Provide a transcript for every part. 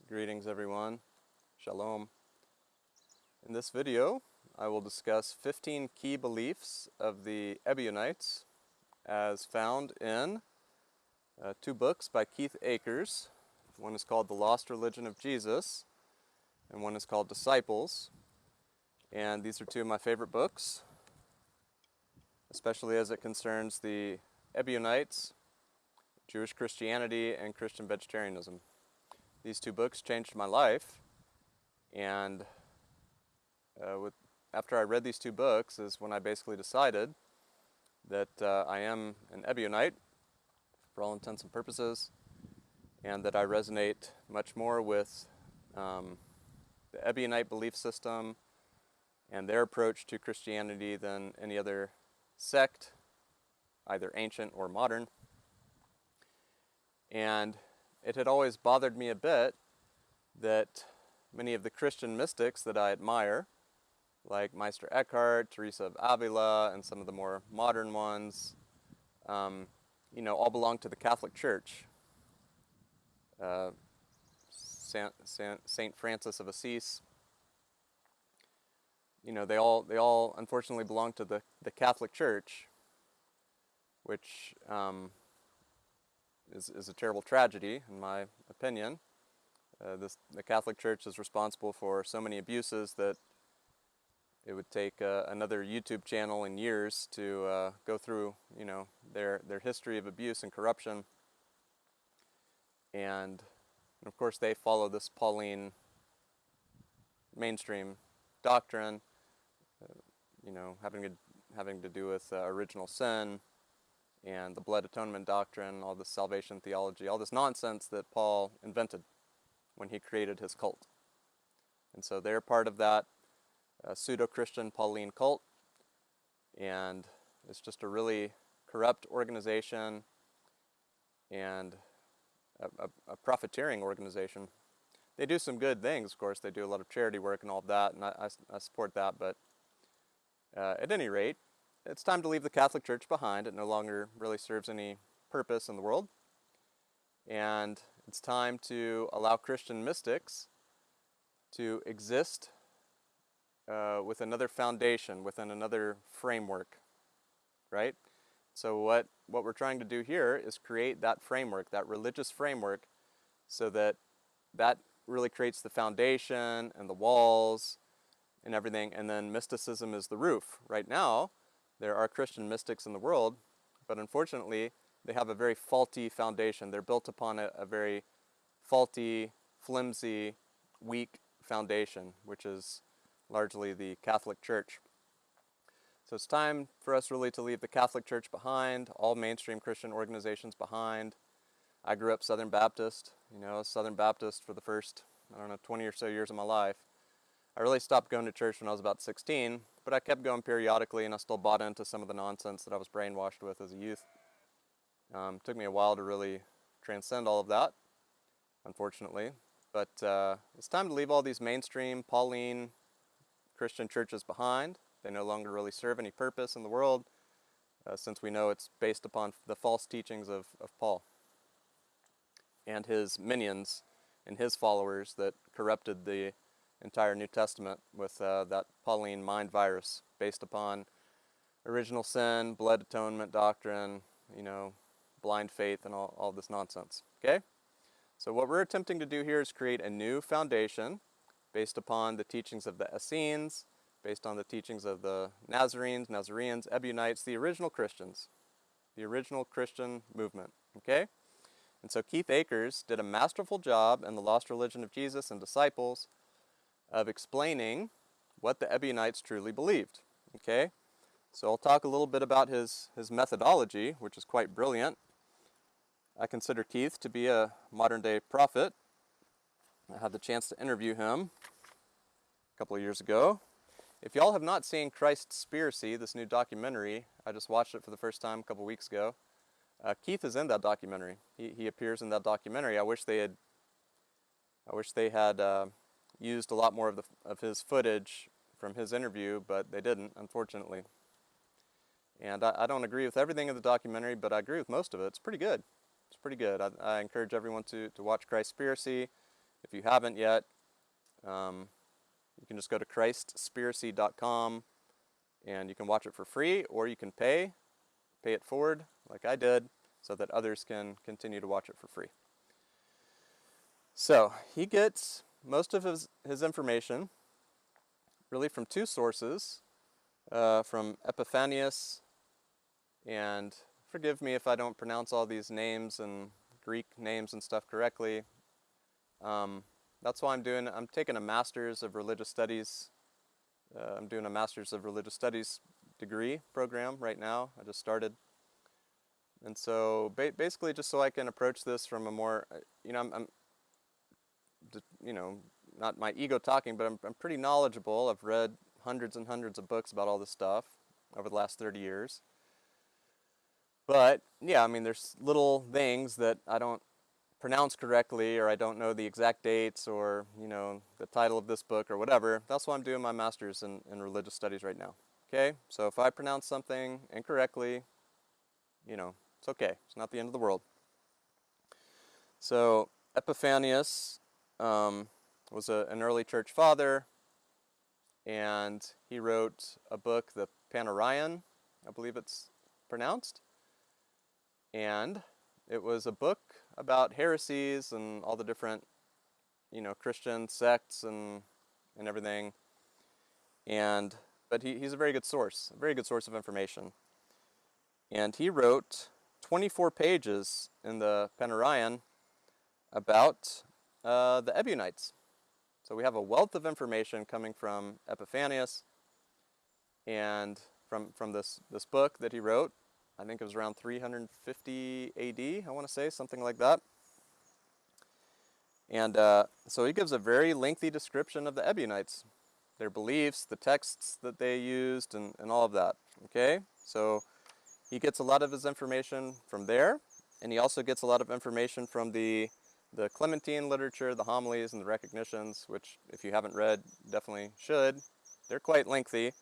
Greetings everyone. Shalom. In this video, I will discuss 15 key beliefs of the Ebionites as found in two books by Keith Akers. One is called The Lost Religion of Jesus, and one is called Disciples. And these are two of my favorite books, especially as it concerns the Ebionites, Jewish Christianity, and Christian vegetarianism. These two books changed my life, and after I read these two books is when I basically decided that I am an Ebionite for all intents and purposes, and that I resonate much more with the Ebionite belief system and their approach to Christianity than any other sect, either ancient or modern. And it had always bothered me a bit that many of the Christian mystics that I admire, like Meister Eckhart, Teresa of Avila, and some of the more modern ones, all belong to the Catholic Church. Saint Francis of Assisi, they all unfortunately belong to the Catholic Church, which is a terrible tragedy, in my opinion. The Catholic Church is responsible for so many abuses that it would take another YouTube channel and years to go through, their history of abuse and corruption. And of course, they follow this Pauline mainstream doctrine, having to do with original sin and the blood atonement doctrine, all this salvation theology, all this nonsense that Paul invented when he created his cult. And so they're part of that pseudo-Christian Pauline cult, and it's just a really corrupt organization and a profiteering organization. They do some good things, of course. They do a lot of charity work and all of that, and I support that, but at any rate, it's time to leave the Catholic Church behind. It no longer really serves any purpose in the world. And it's time to allow Christian mystics to exist with another foundation, within another framework, right? So what we're trying to do here is create that framework, that religious framework, so that really creates the foundation and the walls and everything, and then mysticism is the roof. Right now, there are Christian mystics in the world, but unfortunately, they have a very faulty foundation. They're built upon a very faulty, flimsy, weak foundation, which is largely the Catholic Church. So it's time for us really to leave the Catholic Church behind, all mainstream Christian organizations behind. I grew up Southern Baptist, Southern Baptist for the first, 20 or so years of my life. I really stopped going to church when I was about 16, but I kept going periodically, and I still bought into some of the nonsense that I was brainwashed with as a youth. It took me a while to really transcend all of that, unfortunately. But it's time to leave all these mainstream Pauline Christian churches behind. They no longer really serve any purpose in the world, since we know it's based upon the false teachings of Paul and his minions and his followers that corrupted the entire New Testament with that Pauline mind virus based upon original sin, blood atonement doctrine, blind faith, and all this nonsense. Okay? So what we're attempting to do here is create a new foundation based upon the teachings of the Essenes, based on the teachings of the Nazarenes, Ebionites, the original Christians, the original Christian movement. Okay? And so Keith Akers did a masterful job in The Lost Religion of Jesus and Disciples of explaining what the Ebionites truly believed. Okay? So I'll talk a little bit about his methodology, which is quite brilliant. I consider Keith to be a modern-day prophet. I had the chance to interview him a couple of years ago. If y'all have not seen Christspiracy, this new documentary, I just watched it for the first time a couple of weeks ago. Keith is in that documentary. He appears in that documentary. I wish they had used a lot more of his footage from his interview, but they didn't, unfortunately. And I don't agree with everything in the documentary, but I agree with most of it. It's pretty good. It's pretty good. I encourage everyone to watch Christspiracy. If you haven't yet, you can just go to Christspiracy.com and you can watch it for free, or you can pay it forward like I did so that others can continue to watch it for free. So he gets most of his information really from two sources, from Epiphanius, and forgive me if I don't pronounce all these names and Greek names and stuff correctly. That's why I'm taking a Master's of Religious Studies. I'm doing a Master's of Religious Studies degree program right now. I just started. And so basically just so I can approach this from a more, I'm not my ego talking, but I'm pretty knowledgeable. I've read hundreds and hundreds of books about all this stuff over the last 30 years. But, yeah, I mean, there's little things that I don't pronounce correctly, or I don't know the exact dates, or, the title of this book, or whatever. That's why I'm doing my Master's in Religious Studies right now. Okay? So if I pronounce something incorrectly, it's okay. It's not the end of the world. So Epiphanius was an early church father, and he wrote a book, the Panarion, I believe it's pronounced. And it was a book about heresies and all the different, Christian sects and everything. But he's a very good source of information. And he wrote 24 pages in the Panarion about the Ebionites. So we have a wealth of information coming from Epiphanius and from this book that he wrote. I think it was around 350 AD, I want to say, something like that. And so he gives a very lengthy description of the Ebionites, their beliefs, the texts that they used, and all of that. Okay? So he gets a lot of his information from there, and he also gets a lot of information from the Clementine literature, the homilies, and the recognitions, which, if you haven't read, definitely should. They're quite lengthy.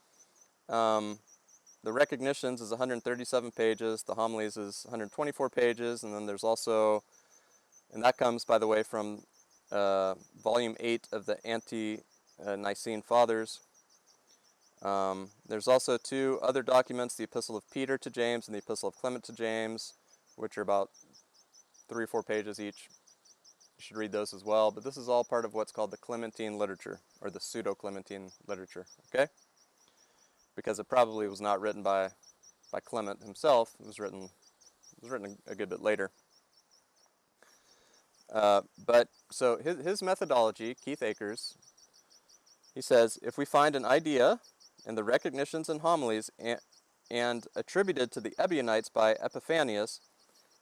The recognitions is 137 pages, the homilies is 124 pages, and then there's also, and that comes, by the way, from volume 8 of the Ante-Nicene Fathers. There's also two other documents, the Epistle of Peter to James and the Epistle of Clement to James, which are about 3 or 4 pages each. You should read those as well, but this is all part of what's called the Clementine literature, or the pseudo-Clementine literature, okay? Because it probably was not written by Clement himself. It was written a good bit later. But so his methodology, Keith Akers, he says, if we find an idea in the recognitions and homilies and attributed to the Ebionites by Epiphanius,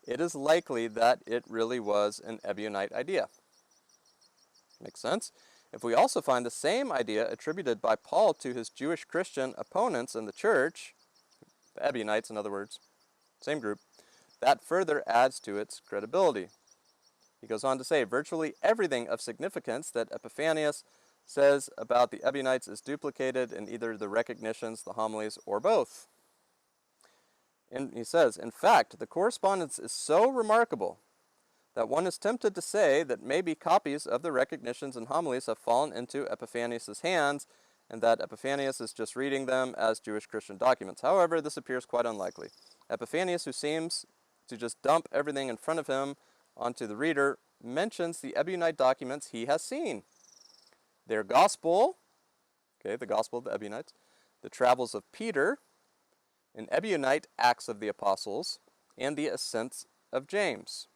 it is likely that it really was an Ebionite idea. Makes sense? If we also find the same idea attributed by Paul to his Jewish Christian opponents in the church, the Ebionites in other words, same group, that further adds to its credibility. He goes on to say, virtually everything of significance that Epiphanius says about the Ebionites is duplicated in either the recognitions, the homilies, or both. And he says, in fact, the correspondence is so remarkable that one is tempted to say that maybe copies of the recognitions and homilies have fallen into Epiphanius' hands, and that Epiphanius is just reading them as Jewish Christian documents. However, this appears quite unlikely. Epiphanius, who seems to just dump everything in front of him onto the reader, mentions the Ebionite documents he has seen. Their gospel, okay, the gospel of the Ebionites, the travels of Peter, an Ebionite Acts of the Apostles, and the ascents of James.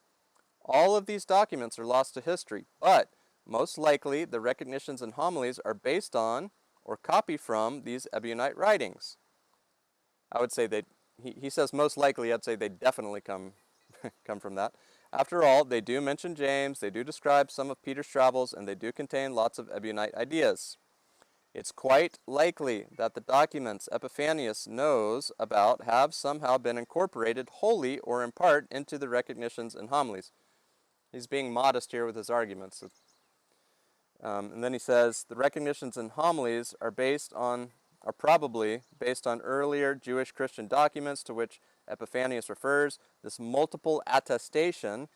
All of these documents are lost to history, but most likely the recognitions and homilies are based on or copy from these Ebionite writings. I would say he says most likely, I'd say they definitely come from that. After all, they do mention James, they do describe some of Peter's travels, and they do contain lots of Ebionite ideas. It's quite likely that the documents Epiphanius knows about have somehow been incorporated wholly or in part into the recognitions and homilies. He's being modest here with his arguments. And then he says, the recognitions and homilies are probably based on earlier Jewish Christian documents to which Epiphanius refers. This multiple attestation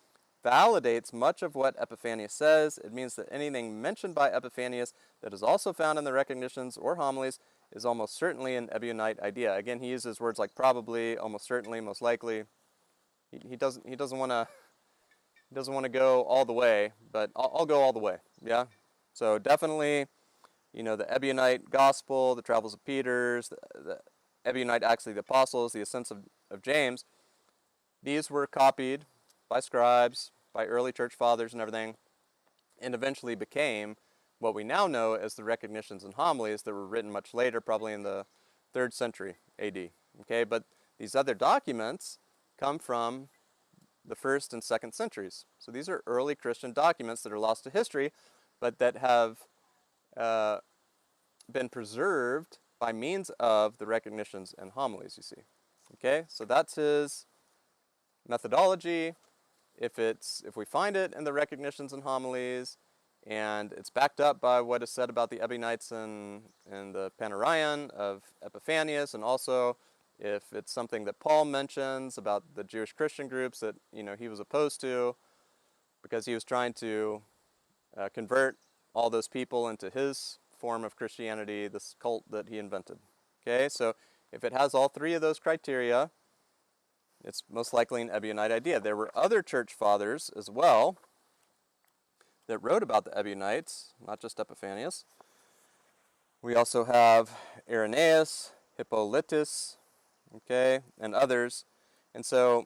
validates much of what Epiphanius says. It means that anything mentioned by Epiphanius that is also found in the recognitions or homilies is almost certainly an Ebionite idea. Again, he uses words like probably, almost certainly, most likely. He doesn't want to go all the way, but I'll go all the way. Yeah. So definitely, the Ebionite Gospel, the Travels of Peter, the Ebionite Acts of the Apostles, the Ascents of James. These were copied by scribes, by early church fathers and everything, and eventually became what we now know as the recognitions and homilies that were written much later, probably in the 3rd century AD. Okay, but these other documents come from the 1st and 2nd centuries. So these are early Christian documents that are lost to history, but that have been preserved by means of the recognitions and homilies, you see. Okay, so that's his methodology. If we find it in the recognitions and homilies, and it's backed up by what is said about the Ebionites and the Panarion of Epiphanius, and also if it's something that Paul mentions about the Jewish Christian groups that he was opposed to, because he was trying to convert all those people into his form of Christianity, this cult that he invented. Okay, so if it has all 3 of those criteria, it's most likely an Ebionite idea. There were other church fathers as well that wrote about the Ebionites, not just Epiphanius. We also have Irenaeus, Hippolytus, okay, and others. And so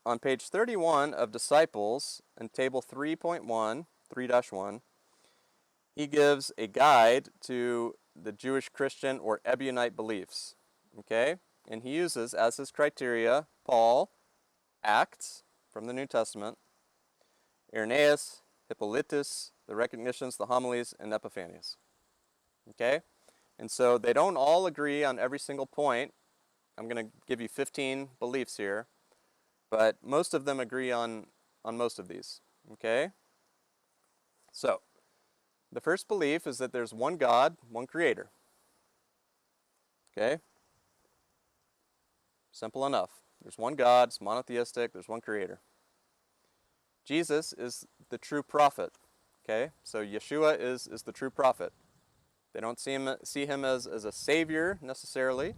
on page 31 of Disciples, in table 3.1, 3-1, he gives a guide to the Jewish Christian or Ebionite beliefs, okay? And he uses as his criteria Paul, Acts from the New Testament, Irenaeus, Hippolytus, the recognitions, the homilies, and Epiphanius. Okay? And so they don't all agree on every single point. I'm going to give you 15 beliefs here, but most of them agree on most of these. Okay? So, the first belief is that there's one God, one Creator. Okay? Simple enough. There's one God, it's monotheistic, there's one Creator. Jesus is the true prophet. Okay? So Yeshua is the true prophet. They don't see him as a savior necessarily,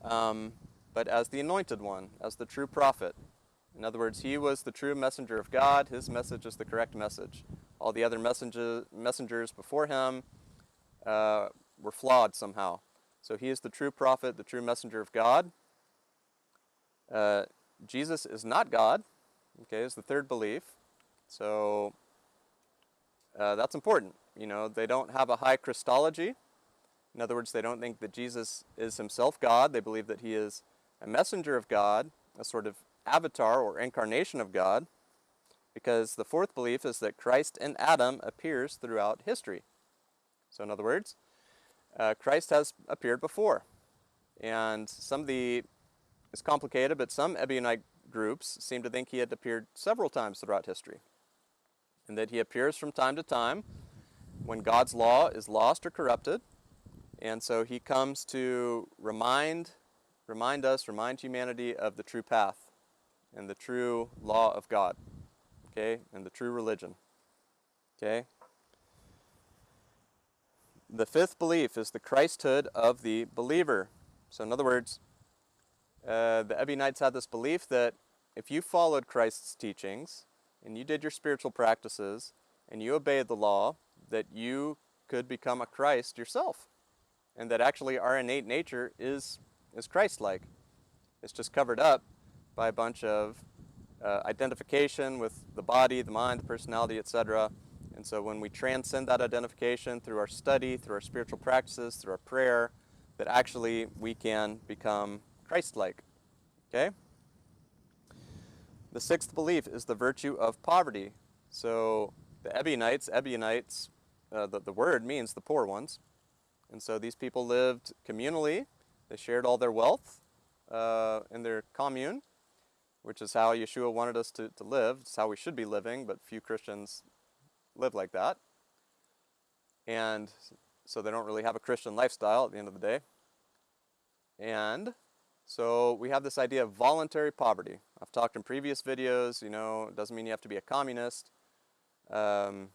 but as the anointed one, as the true prophet. In other words, he was the true messenger of God. His message is the correct message. All the other messengers before him were flawed somehow. So he is the true prophet, the true messenger of God. Jesus is not God, okay, is the third belief. So that's important. They don't have a high Christology. In other words, they don't think that Jesus is himself God. They believe that he is a messenger of God, a sort of avatar or incarnation of God, because the fourth belief is that Christ in Adam appears throughout history. So in other words, Christ has appeared before. And it's complicated, but some Ebionite groups seem to think he had appeared several times throughout history, and that he appears from time to time when God's law is lost or corrupted. And so he comes to remind humanity of the true path and the true law of God, okay, and the true religion, okay. The fifth belief is the Christhood of the believer. So in other words, the Ebionites had this belief that if you followed Christ's teachings and you did your spiritual practices and you obeyed the law, that you could become a Christ yourself, and that actually our innate nature is Christ-like. It's just covered up by a bunch of identification with the body, the mind, the personality, etc. And so when we transcend that identification through our study, through our spiritual practices, through our prayer, that actually we can become Christ-like. Okay? The sixth belief is the virtue of poverty. So the Ebionites, the word means the poor ones. And so these people lived communally. They shared all their wealth in their commune, which is how Yeshua wanted us to live. It's how we should be living, but few Christians live like that. And so they don't really have a Christian lifestyle at the end of the day. And So we have this idea of voluntary poverty. I've talked in previous videos, it doesn't mean you have to be a communist. Doesn't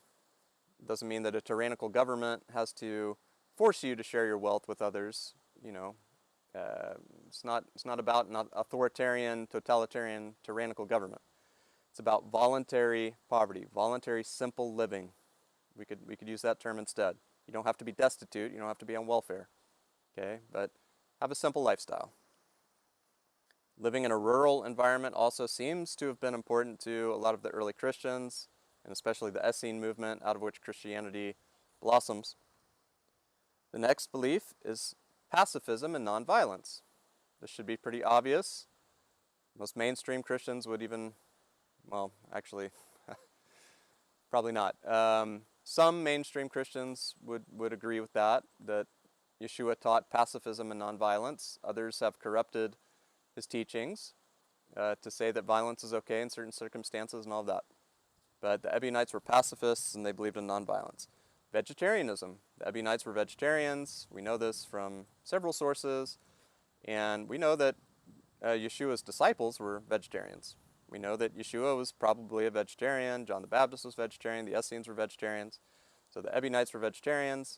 mean that a tyrannical government has to force you to share your wealth with others. It's not about an authoritarian, totalitarian, tyrannical government. It's about voluntary poverty, voluntary simple living. We could use that term instead. You don't have to be destitute. You don't have to be on welfare. Okay, but have a simple lifestyle. Living in a rural environment also seems to have been important to a lot of the early Christians, and especially the Essene movement, out of which Christianity blossoms. The next belief is pacifism and nonviolence. This should be pretty obvious. Most mainstream Christians would even, well, actually, probably not. Some mainstream Christians would agree with that Yeshua taught pacifism and nonviolence. Others have corrupted his teachings to say that violence is okay in certain circumstances and all that. But the Ebionites were pacifists and they believed in nonviolence. Vegetarianism. The Ebionites were vegetarians. We know this from several sources. And we know that Yeshua's disciples were vegetarians. We know that Yeshua was probably a vegetarian. John the Baptist was vegetarian. The Essenes were vegetarians. So the Ebionites were vegetarians.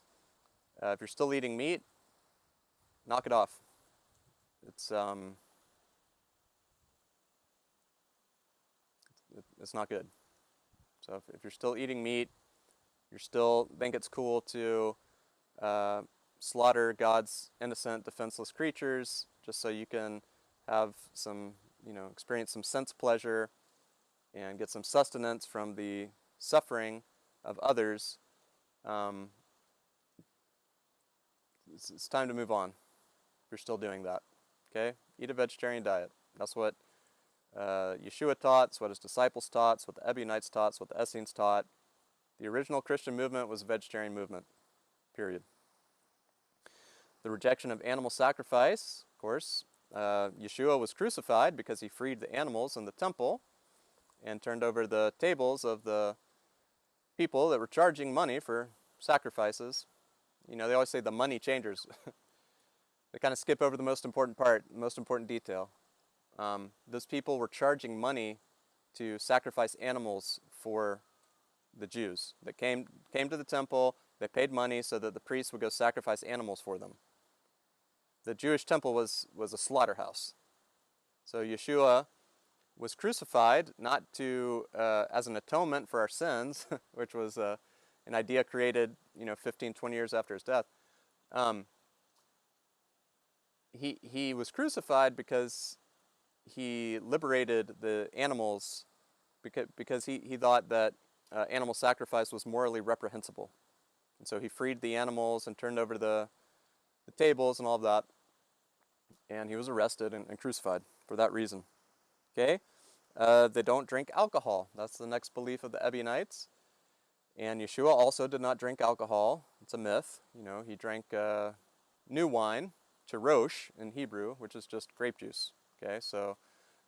If you're still eating meat, knock it off. It's not good. So if you're still eating meat, you still think it's cool to slaughter God's innocent, defenseless creatures just so you can have some, experience some sense pleasure and get some sustenance from the suffering of others, it's time to move on if you're still doing that. Okay? Eat a vegetarian diet. That's what Yeshua taught, it's what his disciples taught, it's what the Ebionites taught, it's what the Essenes taught. The original Christian movement was a vegetarian movement, period. The rejection of animal sacrifice, of course. Yeshua was crucified because he freed the animals in the temple and turned over the tables of the people that were charging money for sacrifices. They always say the money changers. They kind of skip over the most important part, the most important detail. Those people were charging money to sacrifice animals for the Jews that came to the temple. They paid money so that the priests would go sacrifice animals for them. The Jewish temple was a slaughterhouse. So Yeshua was crucified not to as an atonement for our sins, which was an idea created 15, 20 years after his death. He was crucified because he liberated the animals because he thought that animal sacrifice was morally reprehensible. And so he freed the animals and turned over the tables and all of that. And he was arrested and crucified for that reason. Okay? They don't drink alcohol. That's the next belief of the Ebionites. And Yeshua also did not drink alcohol. It's a myth. He drank new wine, chirosh in Hebrew, which is just grape juice. Okay, so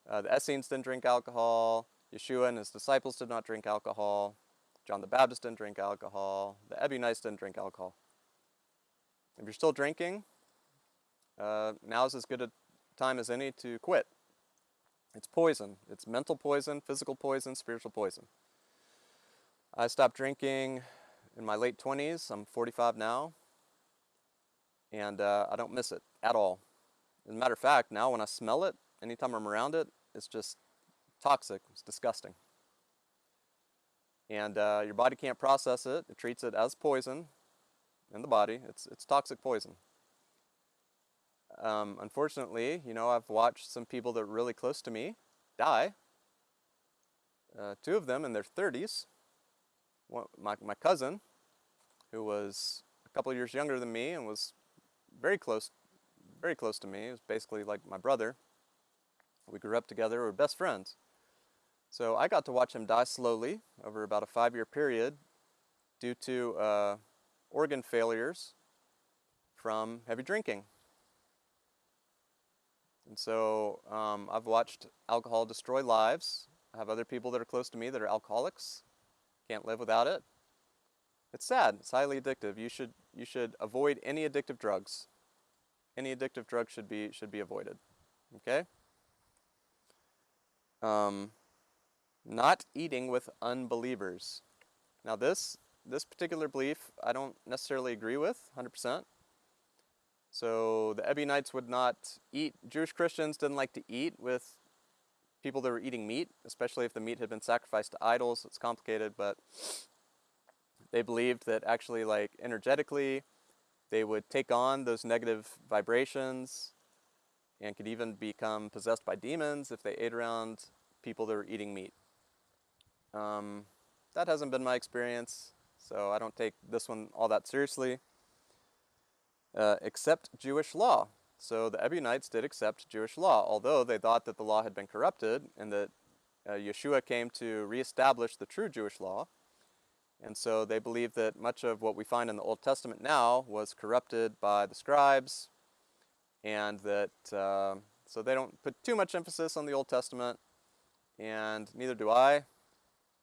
the Essenes didn't drink alcohol. Yeshua and his disciples did not drink alcohol. John the Baptist didn't drink alcohol. The Ebionites didn't drink alcohol. If you're still drinking, now's as good a time as any to quit. It's poison. It's mental poison, physical poison, spiritual poison. I stopped drinking in my late 20s. I'm 45 now. And I don't miss it at all. As a matter of fact, now when I smell it, anytime I'm around it, it's just toxic. It's disgusting. And your body can't process it. It treats it as poison in the body. It's toxic poison. Unfortunately, I've watched some people that are really close to me die. Two of them in their 30s. My cousin, who was a couple years younger than me and was very close to me. He was basically like my brother. We grew up together. We were best friends. So I got to watch him die slowly over about a 5-year period due to organ failures from heavy drinking. And so I've watched alcohol destroy lives. I have other people that are close to me that are alcoholics. Can't live without it. It's sad. It's highly addictive. You should avoid any addictive drugs. Any addictive drug should be avoided. Okay? Not eating with unbelievers. Now this particular belief I don't necessarily agree with 100%. So the Ebionites would not eat, Jewish Christians didn't like to eat with people that were eating meat, especially if the meat had been sacrificed to idols. It's complicated, but they believed that actually, like, energetically, they would take on those negative vibrations and could even become possessed by demons if they ate around people that were eating meat. That hasn't been my experience, so I don't take this one all that seriously. Accept Jewish law. So the Ebionites did accept Jewish law, although they thought that the law had been corrupted and that Yeshua came to reestablish the true Jewish law. And so they believed that much of what we find in the Old Testament now was corrupted by the scribes, and that so they don't put too much emphasis on the Old Testament, and neither do I.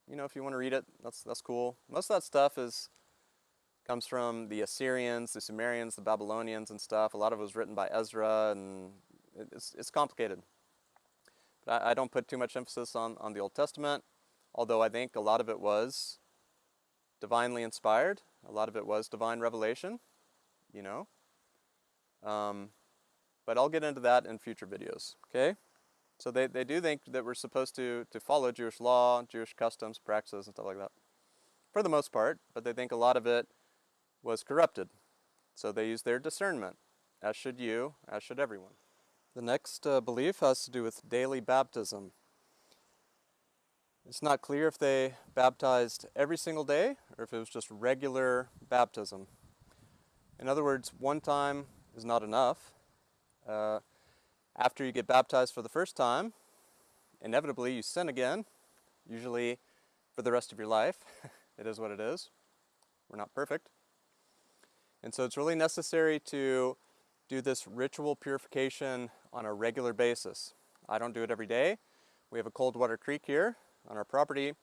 You know, if you want to read it, that's cool. Most of that stuff comes from the Assyrians, the Sumerians, the Babylonians and stuff. A lot of it was written by Ezra, and it's complicated. But I don't put too much emphasis on the Old Testament, although I think a lot of it was divinely inspired. A lot of it was divine revelation, you know. But I'll get into that in future videos, okay? So they do think that we're supposed to follow Jewish law, Jewish customs, practices, and stuff like that, for the most part, but they think a lot of it was corrupted. So they use their discernment, as should you, as should everyone. The next belief has to do with daily baptism. It's not clear if they baptized every single day or if it was just regular baptism. In other words, one time is not enough. After you get baptized for the first time, inevitably you sin again, usually for the rest of your life. It is what it is. We're not perfect. And so it's really necessary to do this ritual purification on a regular basis. I don't do it every day. We have a cold water creek here on our property,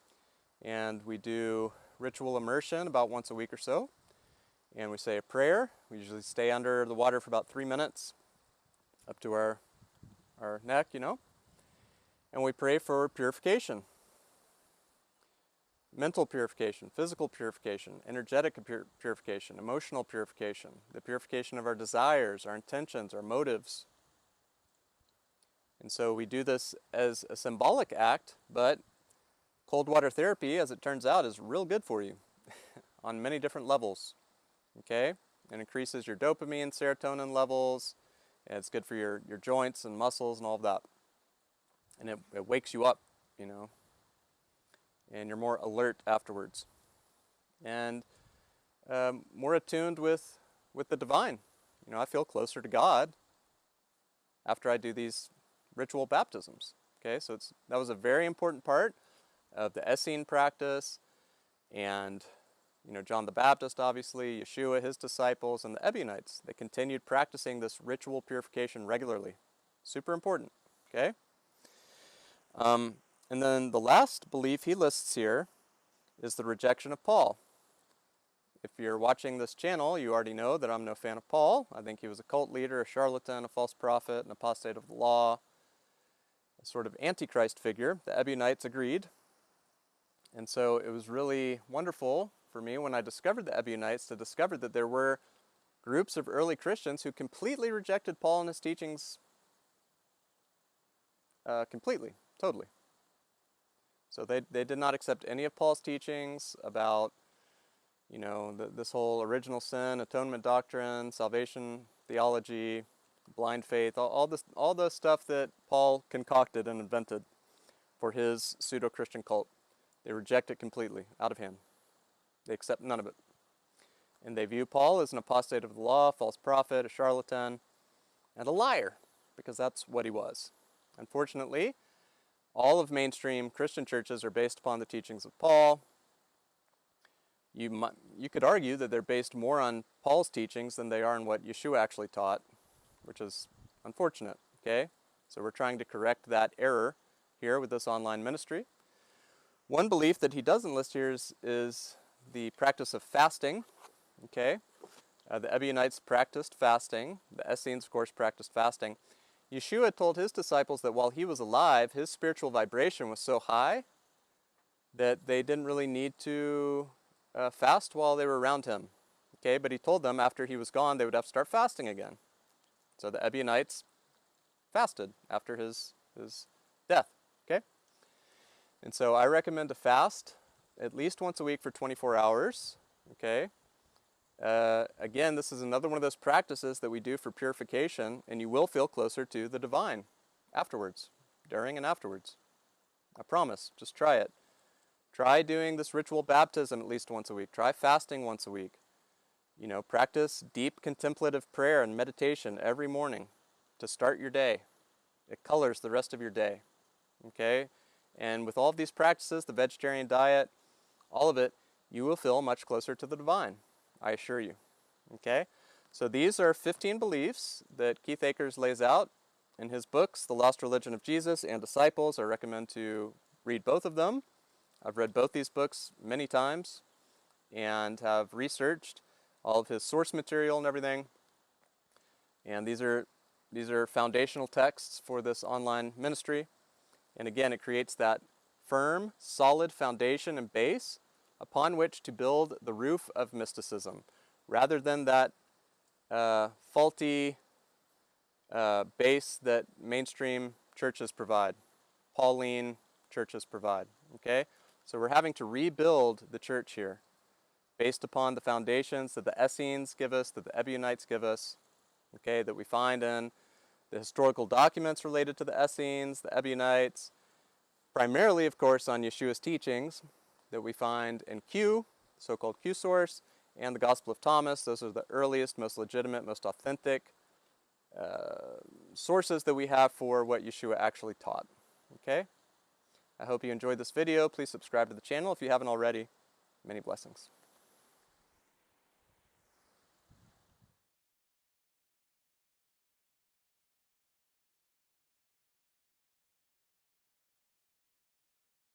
and we do ritual immersion about once a week or so. And we say a prayer. We usually stay under the water for about 3 minutes, up to our neck, you know. And we pray for purification. Mental purification, physical purification, energetic purification, emotional purification, the purification of our desires, our intentions, our motives. And so we do this as a symbolic act, but cold water therapy, as it turns out, is real good for you on many different levels, okay? It increases your dopamine, serotonin levels, and it's good for your joints and muscles and all of that. And it wakes you up, you know, and you're more alert afterwards. And more attuned with the divine. You know, I feel closer to God after I do these ritual baptisms. Okay, so that was a very important part of the Essene practice, and you know, John the Baptist, obviously, Yeshua, his disciples, and the Ebionites. They continued practicing this ritual purification regularly. Super important, okay? And then the last belief he lists here is the rejection of Paul. If you're watching this channel, you already know that I'm no fan of Paul. I think he was a cult leader, a charlatan, a false prophet, an apostate of the law, a sort of antichrist figure. The Ebionites agreed. And so it was really wonderful for me when I discovered the Ebionites to discover that there were groups of early Christians who completely rejected Paul and his teachings completely, totally. So they did not accept any of Paul's teachings about, you know, this whole original sin, atonement doctrine, salvation theology, blind faith, all the stuff that Paul concocted and invented for his pseudo-Christian cult. They reject it completely, out of hand. They accept none of it. And they view Paul as an apostate of the law, false prophet, a charlatan, and a liar, because that's what he was. Unfortunately, all of mainstream Christian churches are based upon the teachings of Paul. You could argue that they're based more on Paul's teachings than they are on what Yeshua actually taught, which is unfortunate, okay? So we're trying to correct that error here with this online ministry. One belief that he doesn't list here is the practice of fasting, okay? The Ebionites practiced fasting. The Essenes, of course, practiced fasting. Yeshua told his disciples that while he was alive, his spiritual vibration was so high that they didn't really need to fast while they were around him. Okay, but he told them after he was gone, they would have to start fasting again. So the Ebionites fasted after his death. Okay, and so I recommend to fast at least once a week for 24 hours. Okay. Again, this is another one of those practices that we do for purification, and you will feel closer to the divine afterwards, during and afterwards. I promise. Just try it. Try doing this ritual baptism at least once a week. Try fasting once a week. You know, practice deep contemplative prayer and meditation every morning to start your day. It colors the rest of your day. Okay? And with all of these practices, the vegetarian diet, all of it, you will feel much closer to the divine. I assure you. Okay? So these are 15 beliefs that Keith Akers lays out in his books, The Lost Religion of Jesus and Disciples. I recommend to read both of them. I've read both these books many times and have researched all of his source material and everything. And these are foundational texts for this online ministry. And again, it creates that firm, solid foundation and base upon which to build the roof of mysticism, rather than that faulty base that mainstream churches provide, Pauline churches provide. Okay? So we're having to rebuild the church here based upon the foundations that the Essenes give us, that the Ebionites give us, okay, that we find in the historical documents related to the Essenes, the Ebionites, primarily, of course, on Yeshua's teachings that we find in Q, so-called Q source, and the Gospel of Thomas. Those are the earliest, most legitimate, most authentic sources that we have for what Yeshua actually taught. Okay? I hope you enjoyed this video. Please subscribe to the channel if you haven't already. Many blessings.